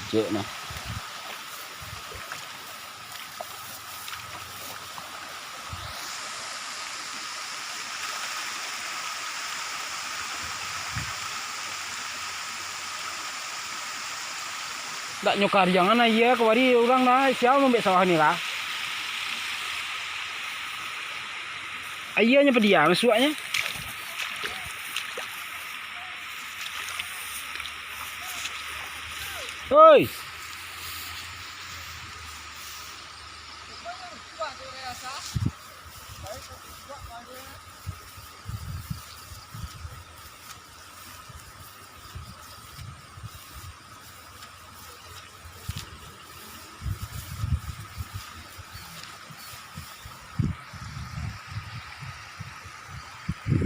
Cek nah. Tak nyokar jangan aja kewari orang lah siapa membek sawah ni lah. Ayahnya pediam suaknya. Oi.